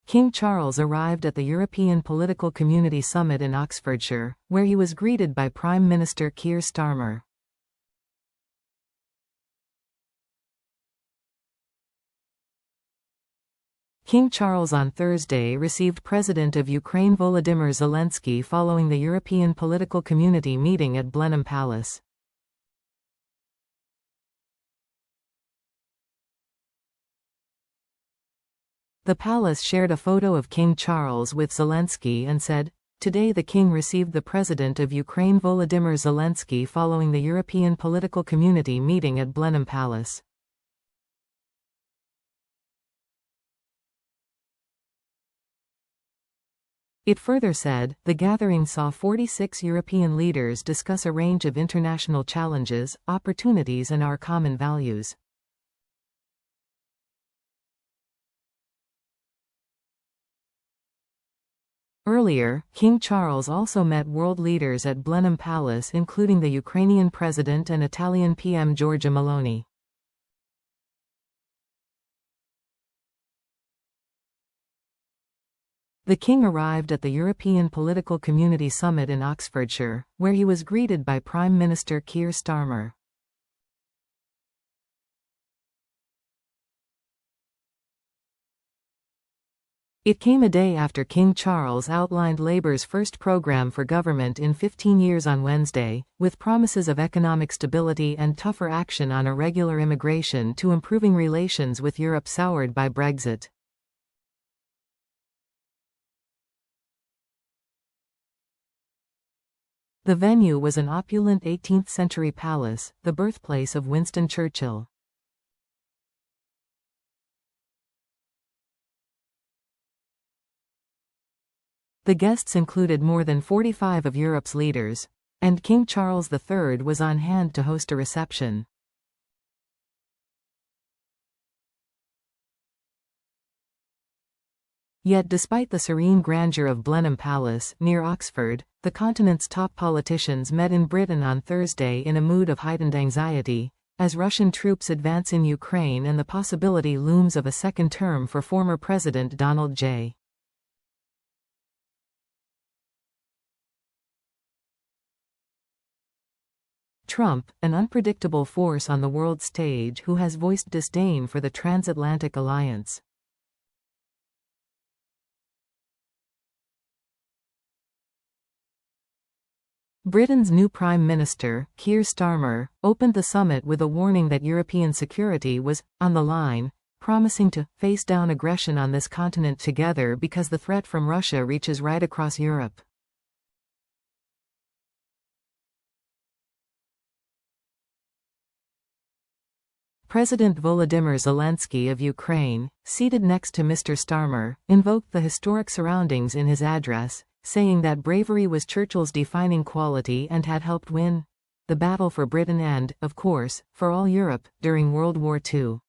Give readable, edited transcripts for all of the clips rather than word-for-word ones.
King Charles arrived at the European Political Community Summit in Oxfordshire, where he was greeted by Prime Minister Keir Starmer. King Charles on Thursday received President of Ukraine Volodymyr Zelenskyy following the European Political Community meeting at Blenheim Palace. The palace shared a photo of King Charles with Zelenskyy and said, "Today the King received the President of Ukraine Volodymyr Zelenskyy following the European Political Community meeting at Blenheim Palace." It further said, the gathering saw 46 European leaders discuss a range of international challenges, opportunities and our common values. Earlier, King Charles also met world leaders at Blenheim Palace, including the Ukrainian President and Italian PM Giorgia Meloni. The King arrived at the European Political Community Summit in Oxfordshire, where he was greeted by Prime Minister Keir Starmer. It came a day after King Charles outlined Labour's first programme for government in 15 years on Wednesday, with promises of economic stability and tougher action on irregular immigration to improving relations with Europe soured by Brexit. The venue was an opulent 18th-century palace, the birthplace of Winston Churchill. The guests included more than 45 of Europe's leaders, and King Charles III was on hand to host a reception. Yet despite the serene grandeur of Blenheim Palace, near Oxford, the continent's top politicians met in Britain on Thursday in a mood of heightened anxiety, as Russian troops advance in Ukraine and the possibility looms of a second term for former President Donald J. Trump, an unpredictable force on the world stage who has voiced disdain for the transatlantic alliance. Britain's new Prime Minister, Keir Starmer, opened the summit with a warning that European security was on the line, promising to face down aggression on this continent together because the threat from Russia reaches right across Europe. President Volodymyr Zelenskyy of Ukraine, seated next to Mr. Starmer, invoked the historic surroundings in his address, saying that bravery was Churchill's defining quality and had helped win the battle for Britain and, of course, for all Europe, during World War II.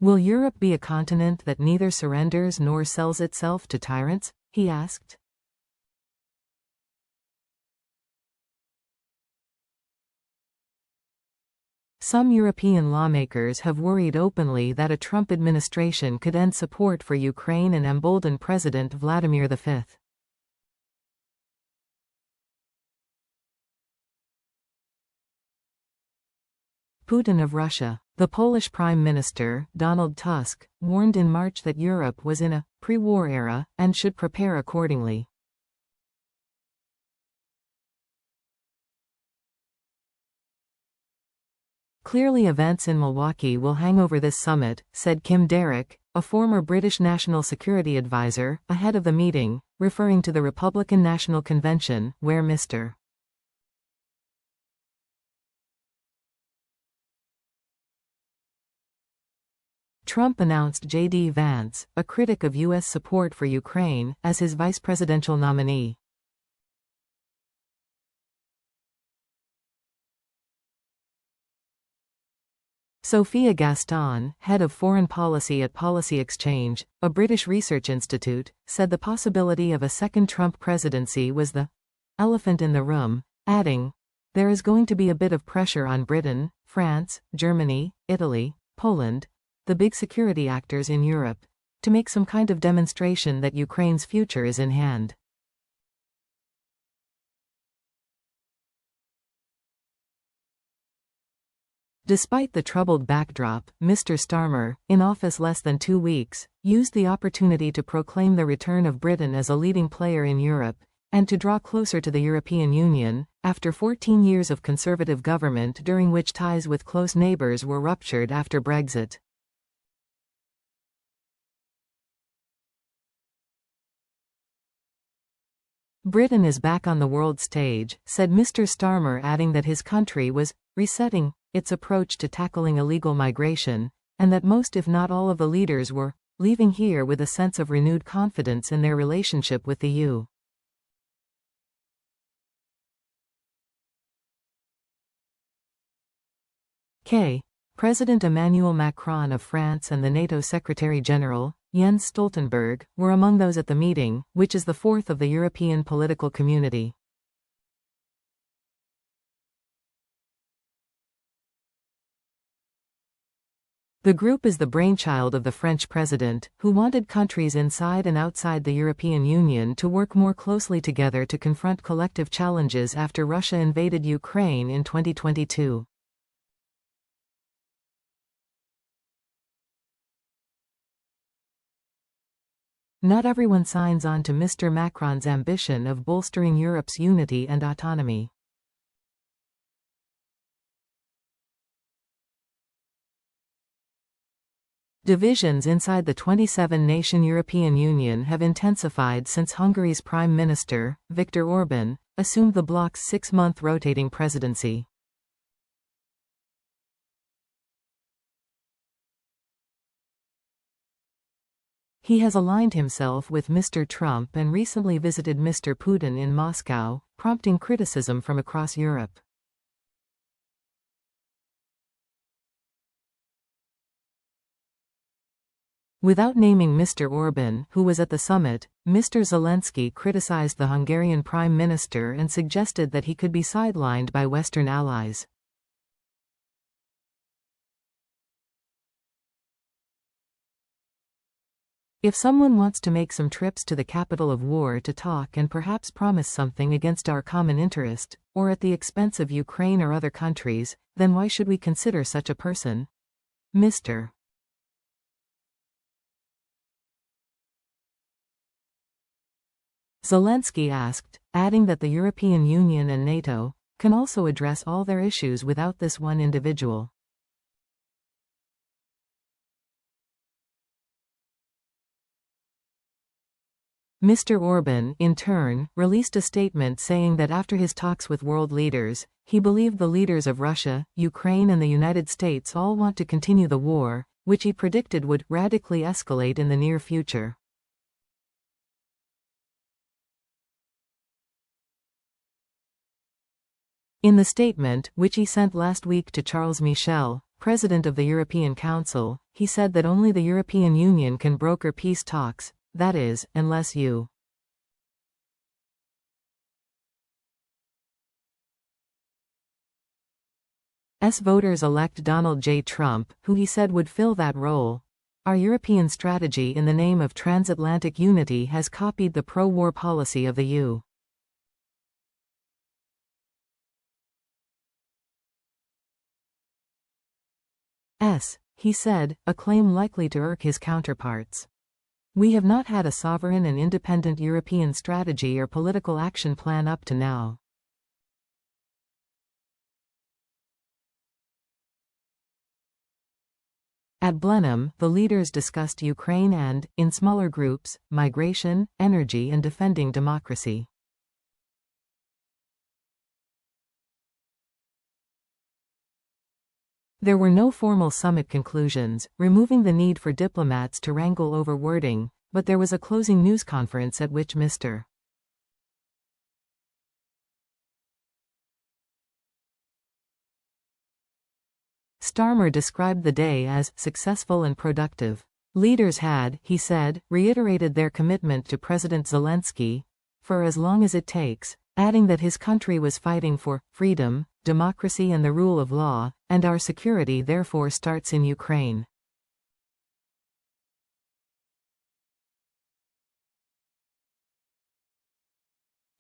Will Europe be a continent that neither surrenders nor sells itself to tyrants? He asked. Some European lawmakers have worried openly that a Trump administration could end support for Ukraine and embolden President Vladimir V. Putin of Russia. The Polish Prime Minister, Donald Tusk, warned in March that Europe was in a pre-war era and should prepare accordingly. Clearly events in Milwaukee will hang over this summit, said Kim Derrick, a former British National Security Advisor, ahead of the meeting, referring to the Republican National Convention, where Mr. Trump announced J.D. Vance, a critic of U.S. support for Ukraine, as his vice presidential nominee. Sophia Gaston, head of foreign policy at Policy Exchange, a British research institute, said the possibility of a second Trump presidency was the elephant in the room, adding, There is going to be a bit of pressure on Britain, France, Germany, Italy, Poland, the big security actors in Europe, to make some kind of demonstration that Ukraine's future is in hand. Despite the troubled backdrop, Mr. Starmer, in office less than 2 weeks, used the opportunity to proclaim the return of Britain as a leading player in Europe, and to draw closer to the European Union, after 14 years of Conservative government during which ties with close neighbours were ruptured after Brexit. Britain is back on the world stage, said Mr. Starmer, adding that his country was resetting its approach to tackling illegal migration, and that most if not all of the leaders were leaving here with a sense of renewed confidence in their relationship with the EU. President Emmanuel Macron of France and the NATO Secretary-General, Jens Stoltenberg, were among those at the meeting, which is the fourth of the European political community. The group is the brainchild of the French president, who wanted countries inside and outside the European Union to work more closely together to confront collective challenges after Russia invaded Ukraine in 2022. Not everyone signs on to Mr. Macron's ambition of bolstering Europe's unity and autonomy. Divisions inside the 27-nation European Union have intensified since Hungary's Prime Minister, Viktor Orbán, assumed the bloc's 6-month rotating presidency. He has aligned himself with Mr. Trump and recently visited Mr. Putin in Moscow, prompting criticism from across Europe. Without naming Mr. Orbán, who was at the summit, Mr. Zelenskyy criticized the Hungarian Prime Minister and suggested that he could be sidelined by Western allies. If someone wants to make some trips to the capital of war to talk and perhaps promise something against our common interest, or at the expense of Ukraine or other countries, then why should we consider such a person? Mr. Zelenskyy asked, adding that the European Union and NATO can also address all their issues without this one individual. Mr. Orbán, in turn, released a statement saying that after his talks with world leaders, he believed the leaders of Russia, Ukraine and the United States all want to continue the war, which he predicted would radically escalate in the near future. In the statement, which he sent last week to Charles Michel, President of the European Council, he said that only the European Union can broker peace talks, that is, unless U.S. voters elect Donald J. Trump, who he said would fill that role. Our European strategy in the name of transatlantic unity has copied the pro-war policy of the U.S. He said, a claim likely to irk his counterparts. We have not had a sovereign and independent European strategy or political action plan up to now. At Blenheim, the leaders discussed Ukraine and, in smaller groups, migration, energy and defending democracy. There were no formal summit conclusions, removing the need for diplomats to wrangle over wording, but there was a closing news conference at which Mr. Starmer described the day as successful and productive. Leaders had, he said, reiterated their commitment to President Zelenskyy, for as long as it takes, adding that his country was fighting for freedom, democracy and the rule of law, and our security therefore starts in Ukraine.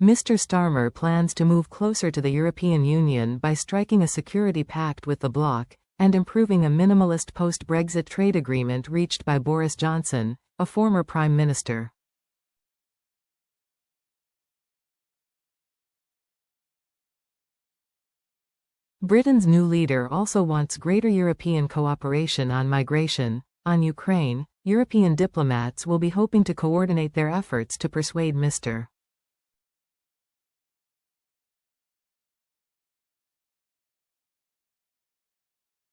Mr. Starmer plans to move closer to the European Union by striking a security pact with the bloc, and improving a minimalist post-Brexit trade agreement reached by Boris Johnson, a former Prime Minister. Britain's new leader also wants greater European cooperation on migration. On Ukraine, European diplomats will be hoping to coordinate their efforts to persuade Mr.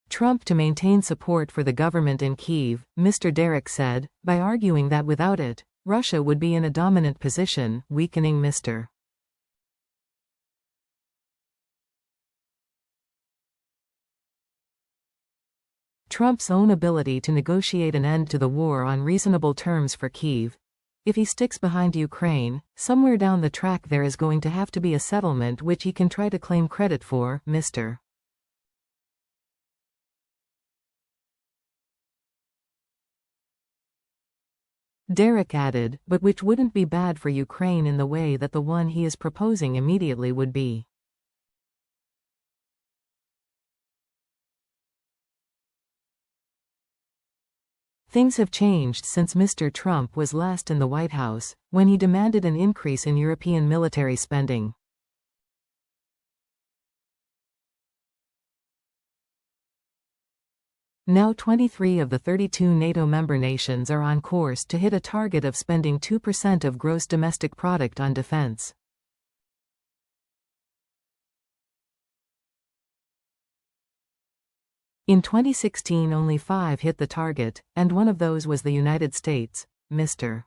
Trump to maintain support for the government in Kyiv, Mr. Derek said, by arguing that without it, Russia would be in a dominant position, weakening Mr. Trump's own ability to negotiate an end to the war on reasonable terms for Kyiv. If he sticks behind Ukraine, somewhere down the track there is going to have to be a settlement which he can try to claim credit for, Mr. Derek added, but which wouldn't be bad for Ukraine in the way that the one he is proposing immediately would be. Things have changed since Mr. Trump was last in the White House, when he demanded an increase in European military spending. Now 23 of the 32 NATO member nations are on course to hit a target of spending 2% of gross domestic product on defense. In 2016 only 5 hit the target, and one of those was the United States. Mr.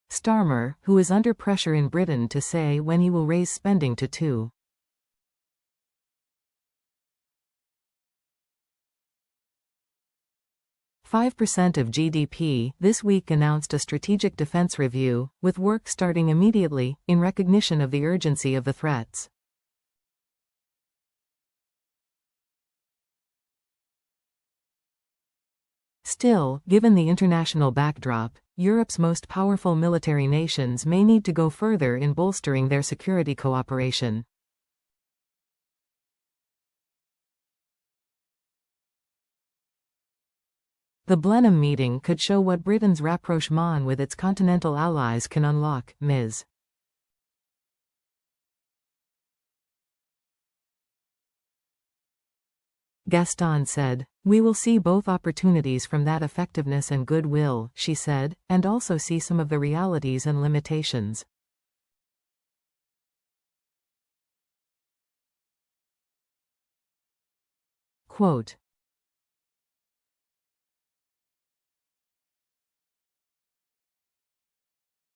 Starmer, who is under pressure in Britain to say when he will raise spending to 2.5% of GDP, this week announced a strategic defense review, with work starting immediately, in recognition of the urgency of the threats. Still, given the international backdrop, Europe's most powerful military nations may need to go further in bolstering their security cooperation. The Blenheim meeting could show what Britain's rapprochement with its continental allies can unlock, Ms. Gaston said. We will see both opportunities from that effectiveness and goodwill, she said, and also see some of the realities and limitations. Quote,